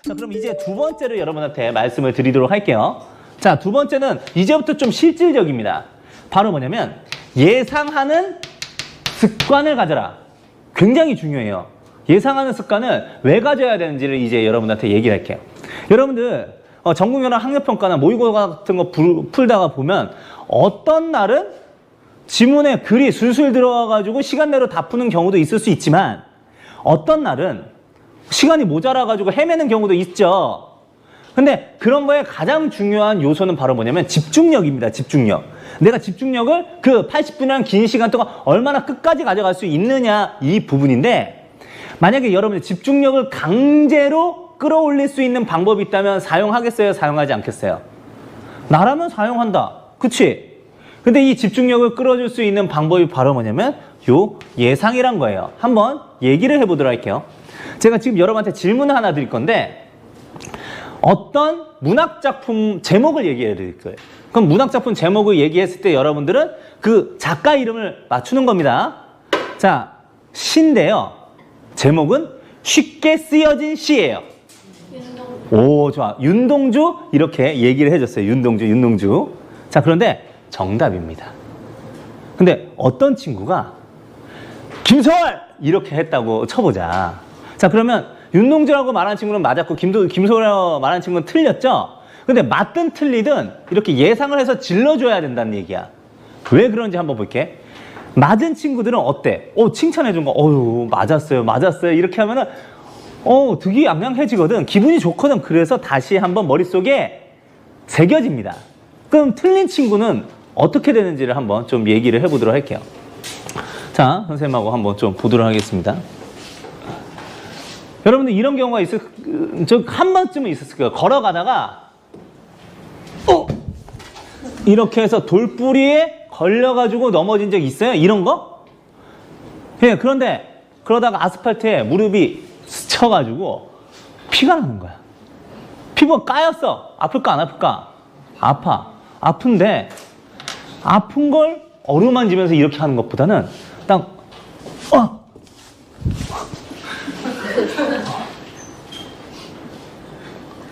자, 그럼 이제 두 번째를 여러분한테 말씀을 드리도록 할게요. 자, 두 번째는 이제부터 좀 실질적입니다. 바로 뭐냐면 예상하는 습관을 가져라. 굉장히 중요해요. 예상하는 습관을 왜 가져야 되는지를 이제 여러분한테 얘기를 할게요. 여러분들 전국연합 학력평가나 모의고사 같은 거 풀다가 보면 어떤 날은 지문에 글이 술술 들어와가지고 시간 내로 다 푸는 경우도 있을 수 있지만 어떤 날은 시간이 모자라가지고 헤매는 경우도 있죠. 근데 그런 거에 가장 중요한 요소는 바로 뭐냐면 집중력입니다. 집중력. 내가 집중력을 그 80분이라는 긴 시간 동안 얼마나 끝까지 가져갈 수 있느냐 이 부분인데 만약에 여러분이 집중력을 강제로 끌어올릴 수 있는 방법이 있다면 사용하겠어요? 사용하지 않겠어요? 나라면 사용한다. 그치? 근데 이 집중력을 끌어줄 수 있는 방법이 바로 뭐냐면 요 예상이란 거예요. 한번 얘기를 해보도록 할게요. 제가 지금 여러분한테 질문을 하나 드릴 건데 어떤 문학작품 제목을 얘기해 드릴 거예요. 그럼 문학작품 제목을 얘기했을 때 여러분들은 그 작가 이름을 맞추는 겁니다. 자, 시인데요. 제목은 쉽게 쓰여진 시예요. 오, 좋아. 윤동주 이렇게 얘기를 해줬어요. 윤동주. 자, 그런데 정답입니다. 근데 어떤 친구가 김소월 이렇게 했다고 쳐보자. 자, 그러면 윤동주라고 말하는 친구는 맞았고 김소월이라고 말하는 친구는 틀렸죠? 근데 맞든 틀리든 이렇게 예상을 해서 질러줘야 된다는 얘기야. 왜 그런지 한번 볼게. 맞은 친구들은 어때? 칭찬해준 거, 맞았어요. 이렇게 하면은, 득이양양해지거든. 기분이 좋거든. 그래서 다시 한번 머릿속에 새겨집니다. 그럼 틀린 친구는 어떻게 되는지를 한번 좀 얘기를 해보도록 할게요. 자, 선생님하고 한번 좀 보도록 하겠습니다. 여러분들 이런 경우가 한 번쯤은 있었을 거예요. 걸어가다가, 이렇게 해서 돌뿌리에 걸려가지고 넘어진 적 있어요? 이런 거? 예, 그런데 그러다가 아스팔트에 무릎이 스쳐가지고 피가 나는 거야. 피부가 까였어. 아플까 안 아플까? 아파. 아픈데 아픈 걸 어루만지면서 이렇게 하는 것보다는 딱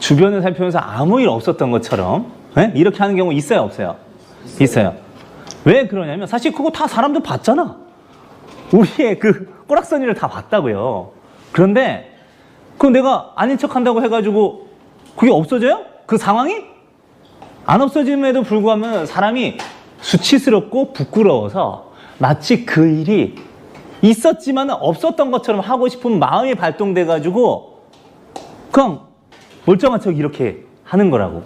주변을 살피면서 아무 일 없었던 것처럼 이렇게 하는 경우 있어요? 없어요? 있어요. 왜 그러냐면 사실 그거 다 사람들 봤잖아. 우리의 그 꼬락서니를 다 봤다고요. 그런데 그거 내가 아닌 척한다고 해가지고 그게 없어져요? 그 상황이? 안 없어짐에도 불구하고 사람이 수치스럽고 부끄러워서 마치 그 일이 있었지만 없었던 것처럼 하고 싶은 마음이 발동돼가지고 그냥 멀쩡한 척 이렇게 하는 거라고.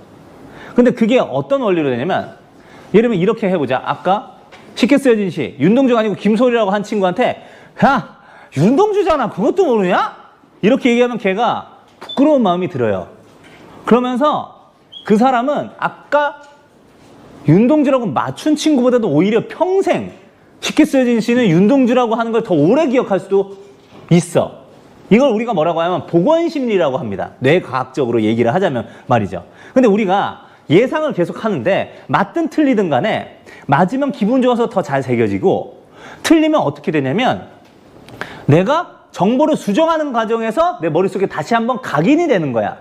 근데 그게 어떤 원리로 되냐면 예를 들면 이렇게 해보자. 아까 쉽게 쓰여진 시 윤동주가 아니고 김소리라고 한 친구한테 야 윤동주잖아 그것도 모르냐? 이렇게 얘기하면 걔가 부끄러운 마음이 들어요. 그러면서 그 사람은 아까 윤동주라고 맞춘 친구보다도 오히려 평생 쉽게 쓰여진 시는 윤동주라고 하는 걸 더 오래 기억할 수도 있어. 이걸 우리가 뭐라고 하면 복원심리라고 합니다. 뇌과학적으로 얘기를 하자면 말이죠. 근데 우리가 예상을 계속 하는데 맞든 틀리든 간에 맞으면 기분 좋아서 더 잘 새겨지고 틀리면 어떻게 되냐면 내가 정보를 수정하는 과정에서 내 머릿속에 다시 한번 각인이 되는 거야.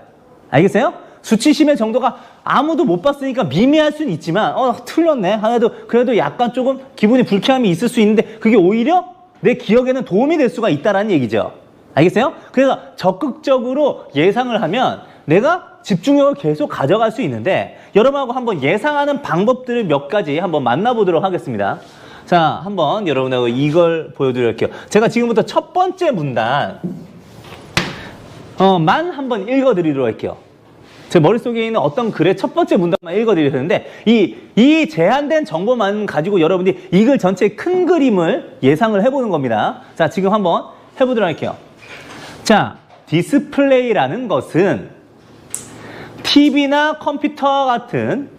알겠어요? 수치심의 정도가 아무도 못 봤으니까 미미할 수는 있지만 틀렸네 하나도 그래도 약간 조금 기분이 불쾌함이 있을 수 있는데 그게 오히려 내 기억에는 도움이 될 수가 있다는 얘기죠. 알겠어요? 그래서 적극적으로 예상을 하면 내가 집중력을 계속 가져갈 수 있는데 여러분하고 한번 예상하는 방법들을 몇 가지 한번 만나보도록 하겠습니다. 자, 한번 여러분하고 이걸 보여드릴게요. 제가 지금부터 첫 번째 문단 만 한번 읽어드리도록 할게요. 제 머릿속에 있는 어떤 글의 첫 번째 문단만 읽어드리는데 이 제한된 정보만 가지고 여러분들이 이 글 전체의 큰 그림을 예상을 해보는 겁니다. 자, 지금 한번 해보도록 할게요. 자, 디스플레이라는 것은 TV나 컴퓨터와 같은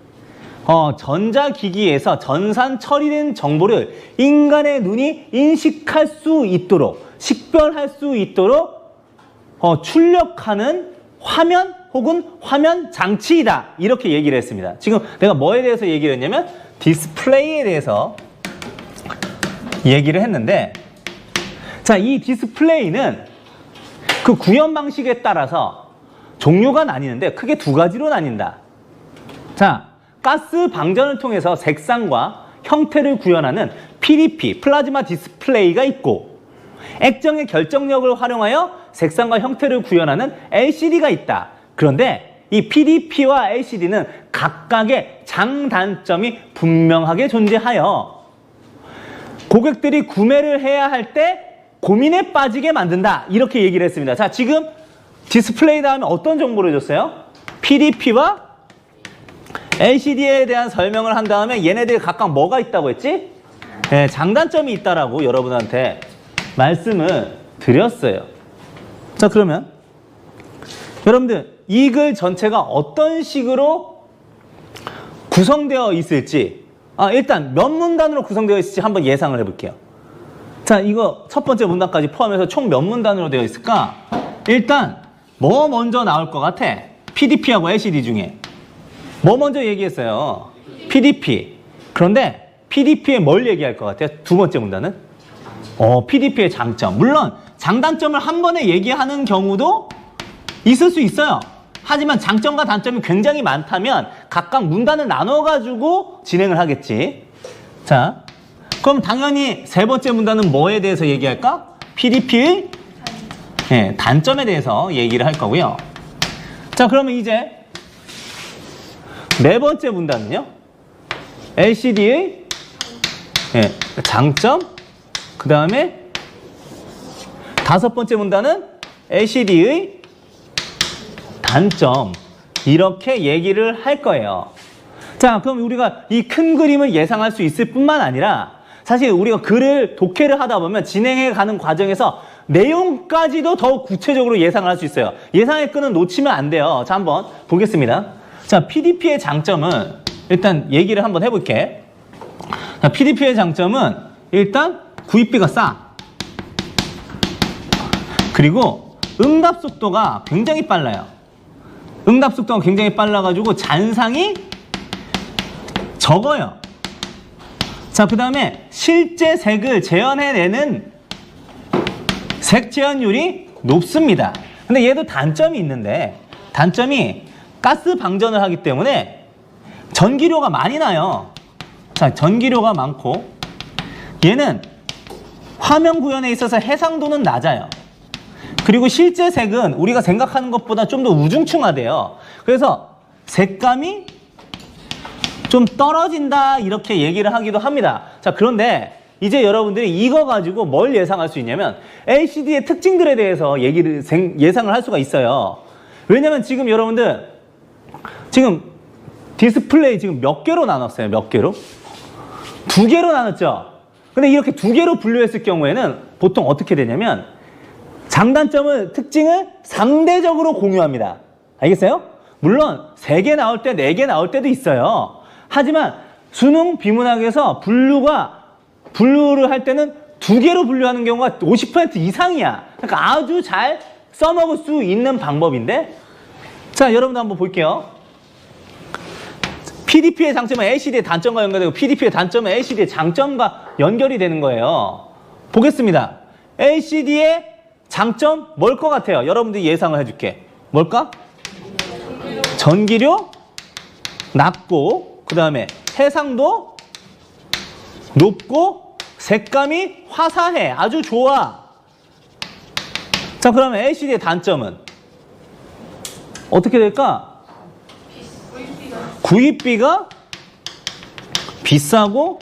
전자기기에서 전산 처리된 정보를 인간의 눈이 인식할 수 있도록 식별할 수 있도록 출력하는 화면 혹은 화면 장치이다 이렇게 얘기를 했습니다. 지금 내가 뭐에 대해서 얘기를 했냐면 디스플레이에 대해서 얘기를 했는데 자, 이 디스플레이는 그 구현 방식에 따라서 종류가 나뉘는데 크게 두 가지로 나뉜다. 자, 가스 방전을 통해서 색상과 형태를 구현하는 PDP, 플라즈마 디스플레이가 있고, 액정의 결정력을 활용하여 색상과 형태를 구현하는 LCD가 있다. 그런데 이 PDP와 LCD는 각각의 장단점이 분명하게 존재하여 고객들이 구매를 해야 할 때 고민에 빠지게 만든다. 이렇게 얘기를 했습니다. 자, 지금 디스플레이 다음에 어떤 정보를 줬어요? PDP와 LCD에 대한 설명을 한 다음에 얘네들이 각각 뭐가 있다고 했지? 네, 장단점이 있다라고 여러분한테 말씀을 드렸어요. 자, 그러면 여러분들 이 글 전체가 어떤 식으로 구성되어 있을지, 일단 몇 문단으로 구성되어 있을지 한번 예상을 해볼게요. 자, 이거 첫 번째 문단까지 포함해서 총 몇 문단으로 되어 있을까? 일단 뭐 먼저 나올 것 같아? PDP하고 LCD 중에 뭐 먼저 얘기했어요? PDP. 그런데 PDP에 뭘 얘기할 것 같아요? 두 번째 문단은? PDP의 장점. 물론 장단점을 한 번에 얘기하는 경우도 있을 수 있어요. 하지만 장점과 단점이 굉장히 많다면 각각 문단을 나눠가지고 진행을 하겠지. 자, 그럼 당연히 세 번째 문단은 뭐에 대해서 얘기할까? PDP의 단점에 대해서 얘기를 할 거고요. 자, 그러면 이제 네 번째 문단은요, LCD의 장점, 그 다음에 다섯 번째 문단은 LCD의 단점, 이렇게 얘기를 할 거예요. 자, 그럼 우리가 이 큰 그림을 예상할 수 있을 뿐만 아니라 사실 우리가 글을 독해를 하다 보면 진행해 가는 과정에서 내용까지도 더 구체적으로 예상을 할 수 있어요. 예상의 끈은 놓치면 안 돼요. 자, 한번 보겠습니다. 자, PDP의 장점은 일단 얘기를 한번 해볼게. 자, PDP의 장점은 일단 구입비가 싸. 그리고 응답 속도가 굉장히 빨라요. 응답 속도가 굉장히 빨라가지고 잔상이 적어요. 자, 그 다음에 실제 색을 재현해내는 색 재현율이 높습니다. 근데 얘도 단점이 있는데, 단점이 가스 방전을 하기 때문에 전기료가 많이 나요. 자, 전기료가 많고, 얘는 화면 구현에 있어서 해상도는 낮아요. 그리고 실제 색은 우리가 생각하는 것보다 좀 더 우중충하대요. 그래서 색감이 좀 떨어진다, 이렇게 얘기를 하기도 합니다. 자, 그런데 이제 여러분들이 이거 가지고 뭘 예상할 수 있냐면 LCD의 특징들에 대해서 예상을 할 수가 있어요. 왜냐면 지금 여러분들 지금 디스플레이 지금 몇 개로 나눴어요? 몇 개로? 두 개로 나눴죠? 근데 이렇게 두 개로 분류했을 경우에는 보통 어떻게 되냐면 장단점을, 특징을 상대적으로 공유합니다. 알겠어요? 물론 3개 나올 때 4개 나올 때도 있어요. 하지만 수능 비문학에서 분류를 할 때는 2개로 분류하는 경우가 50% 이상이야. 그러니까 아주 잘 써먹을 수 있는 방법인데, 자, 여러분도 한번 볼게요. PDP의 장점은 LCD의 단점과 연결되고 PDP의 단점은 LCD의 장점과 연결이 되는 거예요. 보겠습니다. LCD의 장점 뭘 것 같아요? 여러분들이 예상을 해줄게. 뭘까? 전기료 낮고, 그 다음에 해상도 높고, 색감이 화사해. 아주 좋아. 자, 그러면 LCD의 단점은 어떻게 될까? 구입비가 비싸고,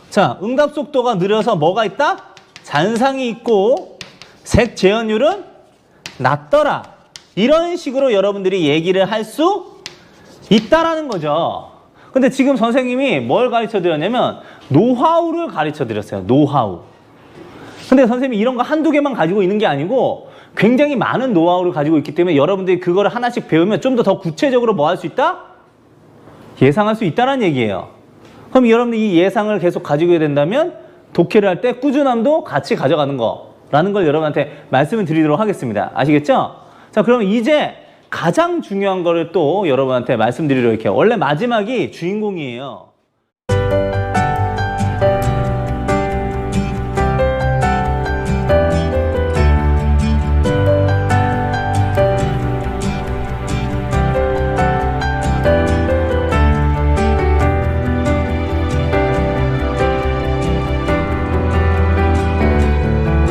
자, 응답 속도가 느려서 뭐가 있다? 잔상이 있고, 색 재현율은 낮더라. 이런 식으로 여러분들이 얘기를 할 수 있다라는 거죠. 근데 지금 선생님이 뭘 가르쳐 드렸냐면 노하우를 가르쳐 드렸어요. 노하우. 근데 선생님이 이런 거 한두 개만 가지고 있는 게 아니고 굉장히 많은 노하우를 가지고 있기 때문에 여러분들이 그거를 하나씩 배우면 좀 더 구체적으로 뭐 할 수 있다? 예상할 수 있다는 얘기예요. 그럼 여러분들이 이 예상을 계속 가지고 된다면 독해를 할 때 꾸준함도 같이 가져가는 거라는 걸 여러분한테 말씀을 드리도록 하겠습니다. 아시겠죠? 자, 그러면 이제 가장 중요한 거를 또 여러분한테 말씀드리도록 할게요. 원래 마지막이 주인공이에요.